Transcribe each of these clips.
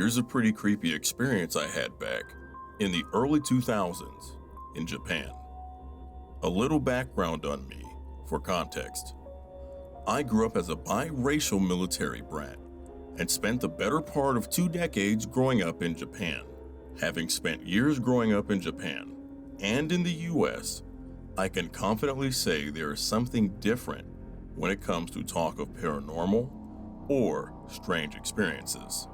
Here's a pretty creepy experience I had back in the early 2000s in Japan. A little background on me for context. I grew up as a biracial military brat and spent the better part of 2 decades growing up in Japan. Having spent years growing up in Japan and in the US, I can confidently say there is something different when it comes to talk of paranormal or strange experiences.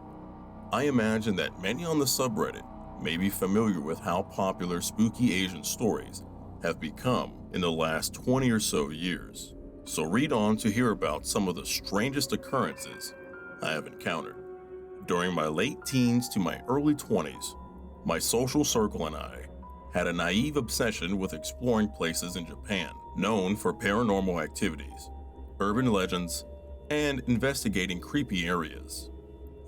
I imagine that many on the subreddit may be familiar with how popular spooky Asian stories have become in the last 20 or so years. So read on to hear about some of the strangest occurrences I have encountered. During my late teens to my early 20s, my social circle and I had a naive obsession with exploring places in Japan known for paranormal activities, urban legends, and investigating creepy areas.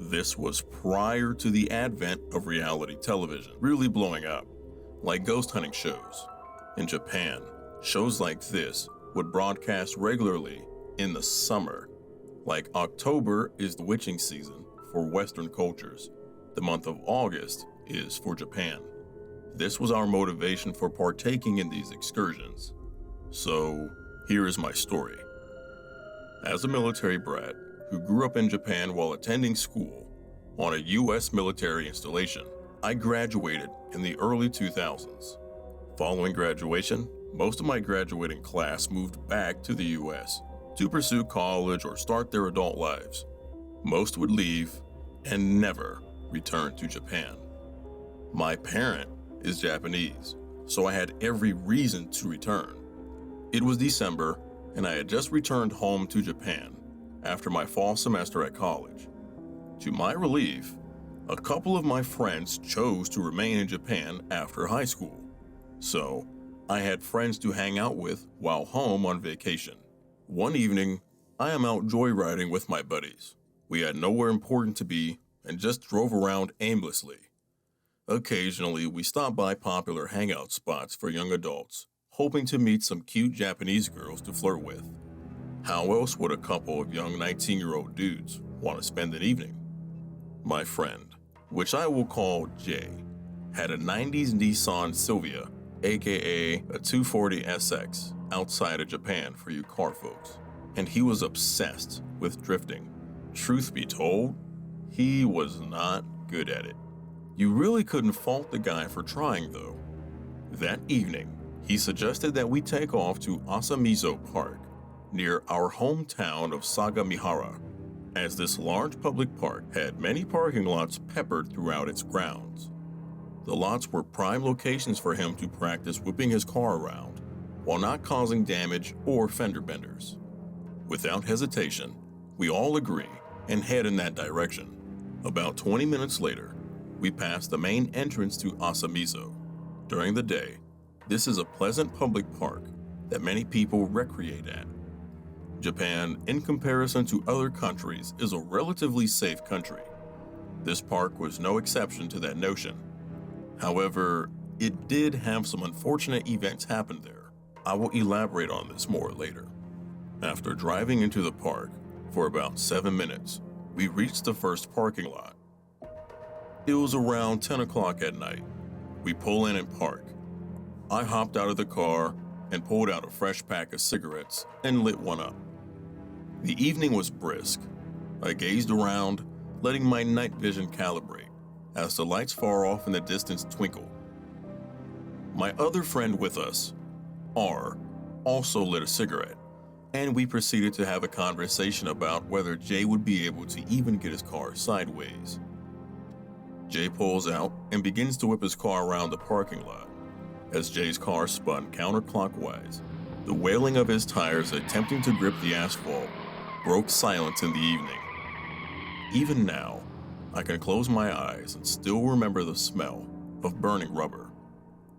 This was prior to the advent of reality television really blowing up, like ghost hunting shows. In Japan, shows like this would broadcast regularly in the summer. Like October is the witching season for Western cultures. The month of August is for Japan. This was our motivation for partaking in these excursions. So here is my story. As a military brat who grew up in Japan while attending school on a US military installation, I graduated in the early 2000s. Following graduation, most of my graduating class moved back to the US to pursue college or start their adult lives. Most would leave and never return to Japan. My parent is Japanese, so I had every reason to return. It was December, and I had just returned home to Japan after my fall semester at college. To my relief, a couple of my friends chose to remain in Japan after high school, so I had friends to hang out with while home on vacation. One evening, I am out joyriding with my buddies. We had nowhere important to be and just drove around aimlessly. Occasionally, we stopped by popular hangout spots for young adults, hoping to meet some cute Japanese girls to flirt with. How else would a couple of young 19-year-old dudes want to spend an evening? My friend, which I will call Jay, had a 90s Nissan Silvia, aka a 240 SX, outside of Japan for you car folks, and he was obsessed with drifting. Truth be told, he was not good at it. You really couldn't fault the guy for trying though. That evening, he suggested that we take off to Asamizo Park, near our hometown of Sagamihara, as this large public park had many parking lots peppered throughout its grounds. The lots were prime locations for him to practice whipping his car around, while not causing damage or fender benders. Without hesitation, we all agree and head in that direction. About 20 minutes later, we pass the main entrance to Asamizo. During the day, this is a pleasant public park that many people recreate at. Japan, in comparison to other countries, is a relatively safe country. This park was no exception to that notion. However, it did have some unfortunate events happen there. I will elaborate on this more later. After driving into the park for about 7 minutes, we reached the first parking lot. It was around 10 o'clock at night. We pull in and park. I hopped out of the car and pulled out a fresh pack of cigarettes and lit one up. The evening was brisk. I gazed around, letting my night vision calibrate as the lights far off in the distance twinkle. My other friend with us, R, also lit a cigarette, and we proceeded to have a conversation about whether Jay would be able to even get his car sideways. Jay pulls out and begins to whip his car around the parking lot. As Jay's car spun counterclockwise, the wailing of his tires attempting to grip the asphalt broke silence in the evening. Even now, I can close my eyes and still remember the smell of burning rubber.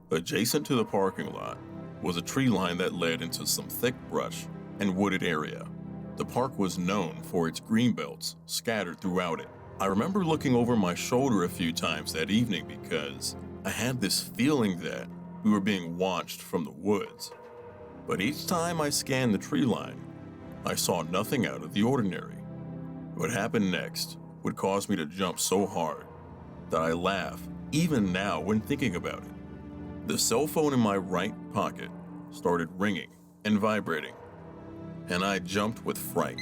Adjacent to the parking lot was a tree line that led into some thick brush and wooded area. The park was known for its green belts scattered throughout it. I remember looking over my shoulder a few times that evening because I had this feeling that we were being watched from the woods. But each time I scanned the tree line, I saw nothing out of the ordinary. What happened next would cause me to jump so hard that I laugh even now when thinking about it. The cell phone in my right pocket started ringing and vibrating, and I jumped with fright.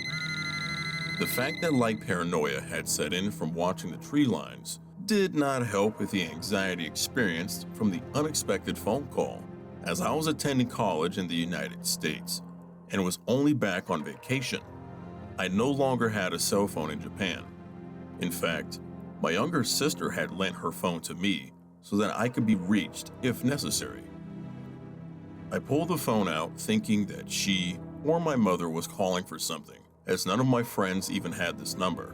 The fact that light paranoia had set in from watching the tree lines did not help with the anxiety experienced from the unexpected phone call, as I was attending college in the United States and was only back on vacation. I no longer had a cell phone in Japan. In fact, my younger sister had lent her phone to me so that I could be reached if necessary. I pulled the phone out thinking that she or my mother was calling for something, as none of my friends even had this number.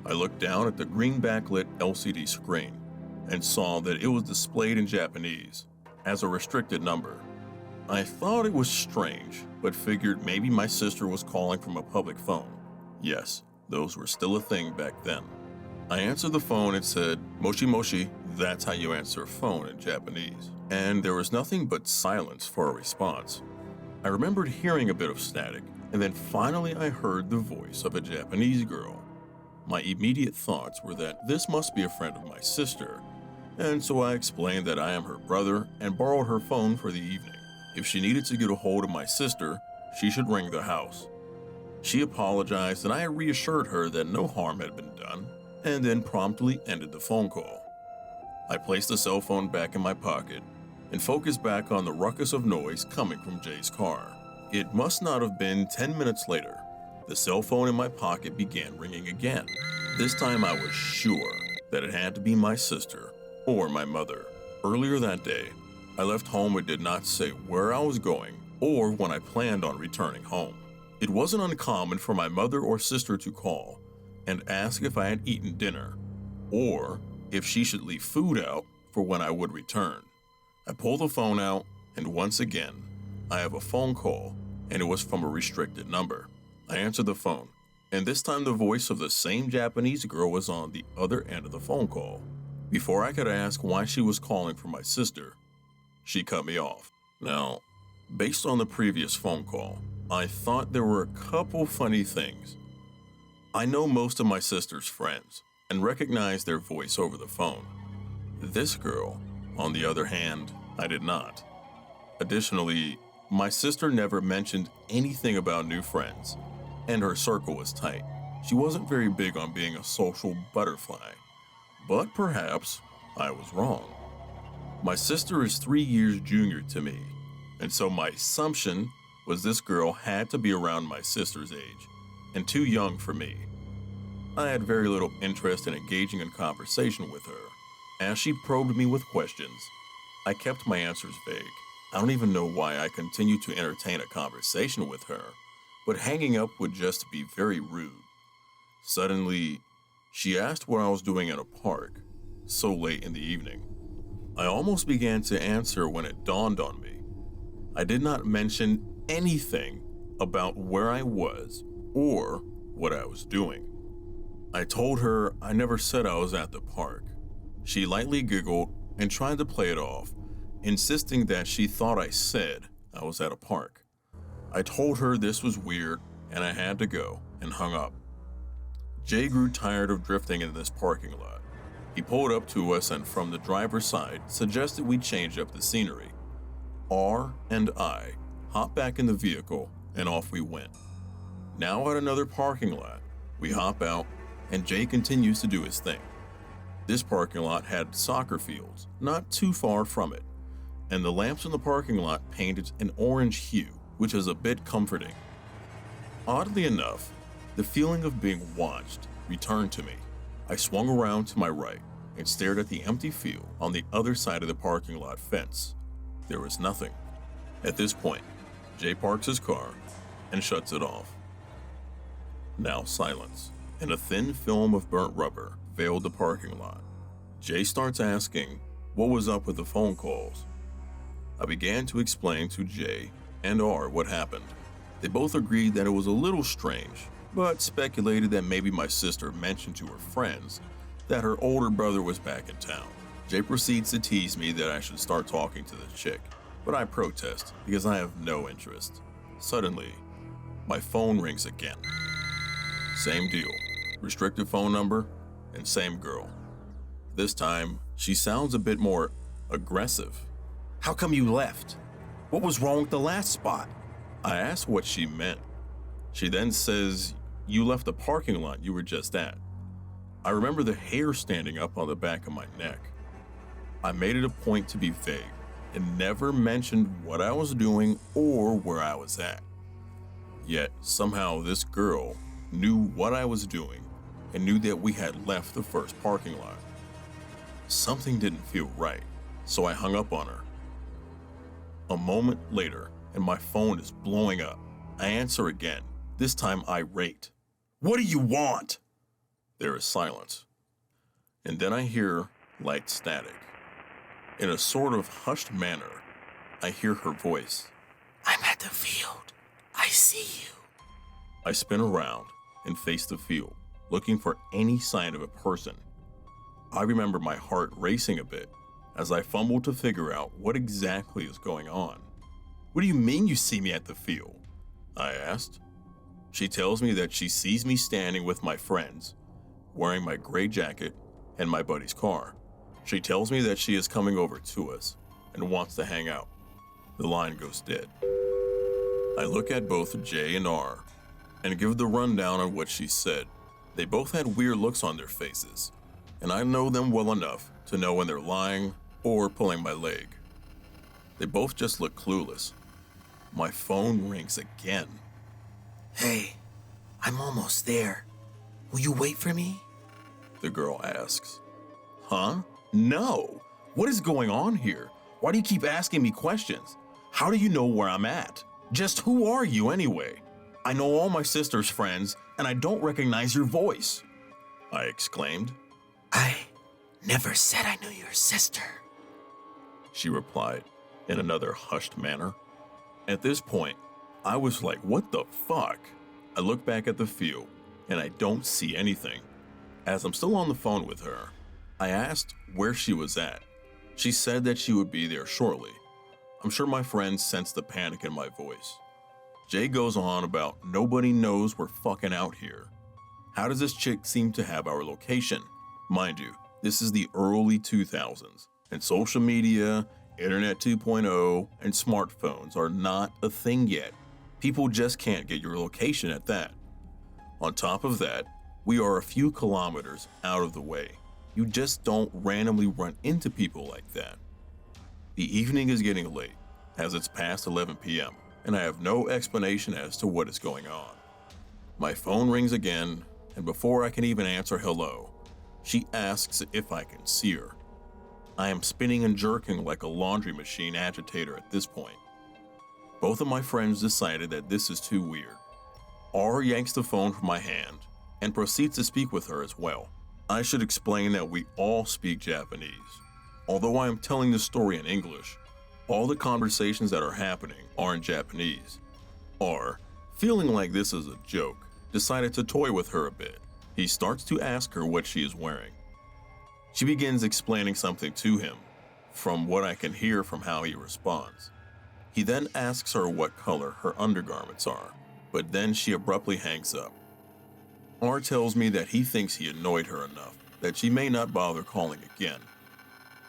I looked down at the green backlit LCD screen and saw that it was displayed in Japanese as a restricted number. I thought it was strange, but figured maybe my sister was calling from a public phone. Yes, those were still a thing back then. I answered the phone and said, "Moshi moshi," that's how you answer a phone in Japanese. And there was nothing but silence for a response. I remembered hearing a bit of static, and then finally I heard the voice of a Japanese girl. My immediate thoughts were that this must be a friend of my sister, and so I explained that I am her brother and borrowed her phone for the evening. If she needed to get a hold of my sister, she should ring the house. She apologized, and I reassured her that no harm had been done, and then promptly ended the phone call. I placed the cell phone back in my pocket and focused back on the ruckus of noise coming from Jay's car. It must not have been 10 minutes later. The cell phone in my pocket began ringing again. This time I was sure that it had to be my sister or my mother. Earlier that day, I left home and did not say where I was going or when I planned on returning home. It wasn't uncommon for my mother or sister to call and ask if I had eaten dinner or if she should leave food out for when I would return. I pulled the phone out, and once again, I have a phone call, and it was from a restricted number. I answered the phone, and this time the voice of the same Japanese girl was on the other end of the phone call. Before I could ask why she was calling for my sister, she cut me off. Now, based on the previous phone call, I thought there were a couple funny things. I know most of my sister's friends and recognize their voice over the phone. This girl, on the other hand, I did not. Additionally, my sister never mentioned anything about new friends, and her circle was tight. She wasn't very big on being a social butterfly, but perhaps I was wrong. My sister is 3 years junior to me, and so my assumption was this girl had to be around my sister's age, and too young for me. I had very little interest in engaging in conversation with her. As she probed me with questions, I kept my answers vague. I don't even know why I continued to entertain a conversation with her, but hanging up would just be very rude. Suddenly, she asked what I was doing in a park so late in the evening. I almost began to answer when it dawned on me. I did not mention anything about where I was or what I was doing. I told her I never said I was at the park. She lightly giggled and tried to play it off, insisting that she thought I said I was at a park. I told her this was weird and I had to go, and hung up. Jay grew tired of drifting in this parking lot. He pulled up to us and from the driver's side suggested we change up the scenery. R and I hopped back in the vehicle and off we went. Now at another parking lot, we hop out and Jay continues to do his thing. This parking lot had soccer fields not too far from it, and the lamps in the parking lot painted an orange hue, which is a bit comforting. Oddly enough, the feeling of being watched returned to me. I swung around to my right and stared at the empty field on the other side of the parking lot fence. There was nothing. At this point, Jay parks his car and shuts it off. Now silence, and a thin film of burnt rubber veiled the parking lot. Jay starts asking what was up with the phone calls. I began to explain to Jay and R what happened. They both agreed that it was a little strange, but speculated that maybe my sister mentioned to her friends that her older brother was back in town. Jay proceeds to tease me that I should start talking to the chick, but I protest because I have no interest. Suddenly, my phone rings again. Same deal, restricted phone number and same girl. This time, she sounds a bit more aggressive. How come you left? What was wrong with the last spot? I asked what she meant. She then says, "You left the parking lot you were just at." I remember the hair standing up on the back of my neck. I made it a point to be vague and never mentioned what I was doing or where I was at. Yet somehow this girl knew what I was doing and knew that we had left the first parking lot. Something didn't feel right, so I hung up on her. A moment later, and my phone is blowing up. I answer again, this time irate. What do you want? There is silence. And then I hear light static. In a sort of hushed manner, I hear her voice. I'm at the field. I see you. I spin around and face the field, looking for any sign of a person. I remember my heart racing a bit as I fumble to figure out what exactly is going on. What do you mean you see me at the field? I asked. She tells me that she sees me standing with my friends, wearing my gray jacket and my buddy's car. She tells me that she is coming over to us and wants to hang out. The line goes dead. I look at both J and R and give the rundown on what she said. They both had weird looks on their faces, and I know them well enough to know when they're lying or pulling my leg. They both just look clueless. My phone rings again. Hey, I'm almost there. Will you wait for me? The girl asks. Huh? No. What is going on here? Why do you keep asking me questions? How do you know where I'm at? Just who are you anyway? I know all my sister's friends, and I don't recognize your voice, I exclaimed. I never said I knew your sister, she replied in another hushed manner. At this point, I was like, what the fuck? I look back at the field, and I don't see anything. As I'm still on the phone with her, I asked where she was at. She said that she would be there shortly. I'm sure my friends sensed the panic in my voice. Jay goes on about nobody knows we're fucking out here. How does this chick seem to have our location? Mind you, this is the early 2000s, and social media, Internet 2.0, and smartphones are not a thing yet. People just can't get your location at that. On top of that, we are a few kilometers out of the way. You just don't randomly run into people like that. The evening is getting late, as it's past 11 p.m., and I have no explanation as to what is going on. My phone rings again, and before I can even answer hello, she asks if I can see her. I am spinning and jerking like a laundry machine agitator at this point. Both of my friends decided that this is too weird. R yanks the phone from my hand and proceeds to speak with her as well. I should explain that we all speak Japanese. Although I am telling the story in English, all the conversations that are happening are in Japanese. R, feeling like this is a joke, decided to toy with her a bit. He starts to ask her what she is wearing. She begins explaining something to him, from what I can hear from how he responds. He then asks her what color her undergarments are, but then she abruptly hangs up. R tells me that he thinks he annoyed her enough that she may not bother calling again.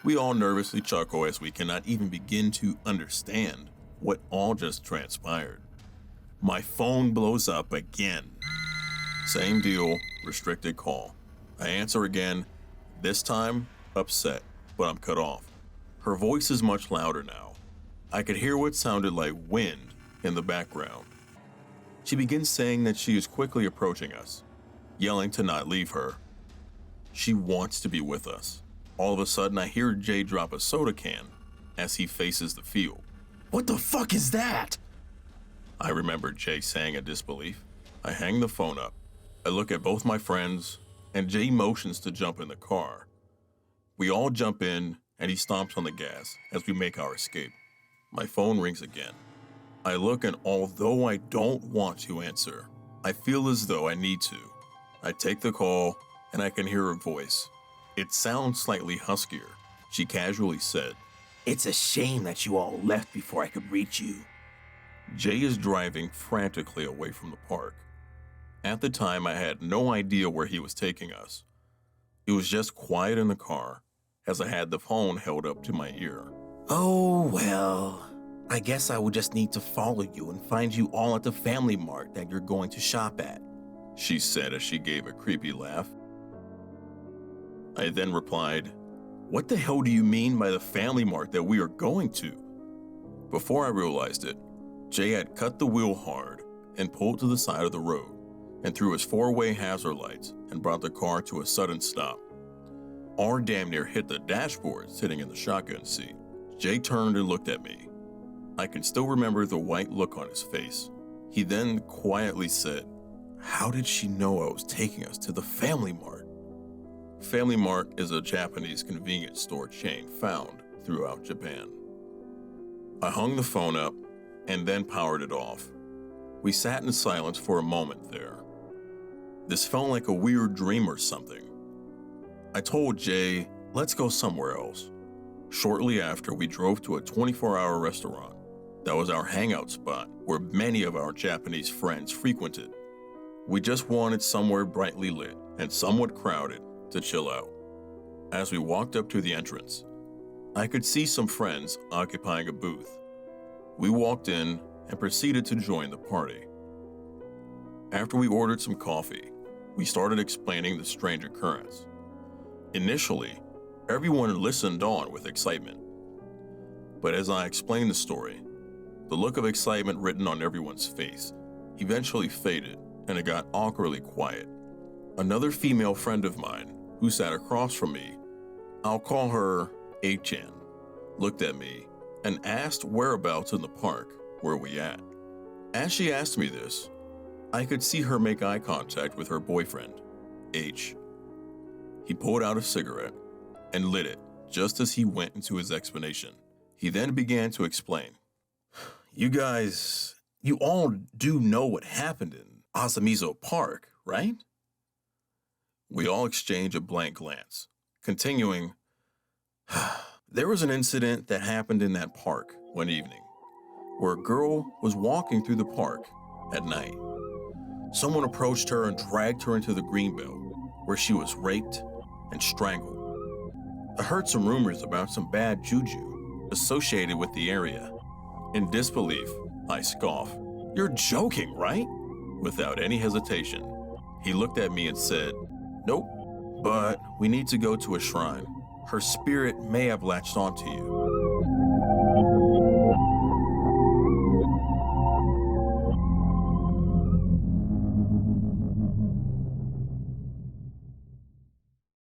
We all nervously chuckle as we cannot even begin to understand what all just transpired. My phone blows up again. Same deal, restricted call. I answer again, this time upset, but I'm cut off. Her voice is much louder now. I could hear what sounded like wind in the background. She begins saying that she is quickly approaching us, yelling to not leave her. She wants to be with us. All of a sudden, I hear Jay drop a soda can as he faces the field. What the fuck is that? I remember Jay saying in disbelief. I hang the phone up. I look at both my friends, and Jay motions to jump in the car. We all jump in, and he stomps on the gas as we make our escape. My phone rings again. I look, and although I don't want to answer, I feel as though I need to. I take the call, and I can hear her voice. It sounds slightly huskier. She casually said, It's a shame that you all left before I could reach you. Jay is driving frantically away from the park. At the time, I had no idea where he was taking us. It was just quiet in the car as I had the phone held up to my ear. Oh, well, I guess I will just need to follow you and find you all at the Family Mart that you're going to shop at, she said as she gave a creepy laugh. I then replied, "What the hell do you mean by the Family Mart that we are going to?" Before I realized it, Jay had cut the wheel hard and pulled to the side of the road and threw his four-way hazard lights and brought the car to a sudden stop. R damn near hit the dashboard sitting in the shotgun seat. Jay turned and looked at me. I can still remember the white look on his face. He then quietly said, "How did she know I was taking us to the Family Mart?" Family Mart is a Japanese convenience store chain found throughout Japan. I hung the phone up and then powered it off. We sat in silence for a moment there. This felt like a weird dream or something. I told Jay, "Let's go somewhere else." Shortly after, we drove to a 24-hour restaurant that was our hangout spot where many of our Japanese friends frequented. We just wanted somewhere brightly lit and somewhat crowded to chill out. As we walked up to the entrance, I could see some friends occupying a booth. We walked in and proceeded to join the party. After we ordered some coffee, we started explaining the strange occurrence. Initially, everyone listened on with excitement. But as I explained the story, the look of excitement written on everyone's face eventually faded and it got awkwardly quiet. Another female friend of mine who sat across from me, I'll call her A-chan, looked at me and asked whereabouts in the park were we at. As she asked me this, I could see her make eye contact with her boyfriend, H. He pulled out a cigarette and lit it just as he went into his explanation. He then began to explain. You all do know what happened in Asamizo Park, right?" We all exchanged a blank glance, continuing, "There was an incident that happened in that park one evening where a girl was walking through the park at night. Someone approached her and dragged her into the greenbelt where she was raped and strangled. I heard some rumors about some bad juju associated with the area. In disbelief, I scoffed. "You're joking, right?" Without any hesitation, he looked at me and said, "Nope, but we need to go to a shrine. Her spirit may have latched onto you."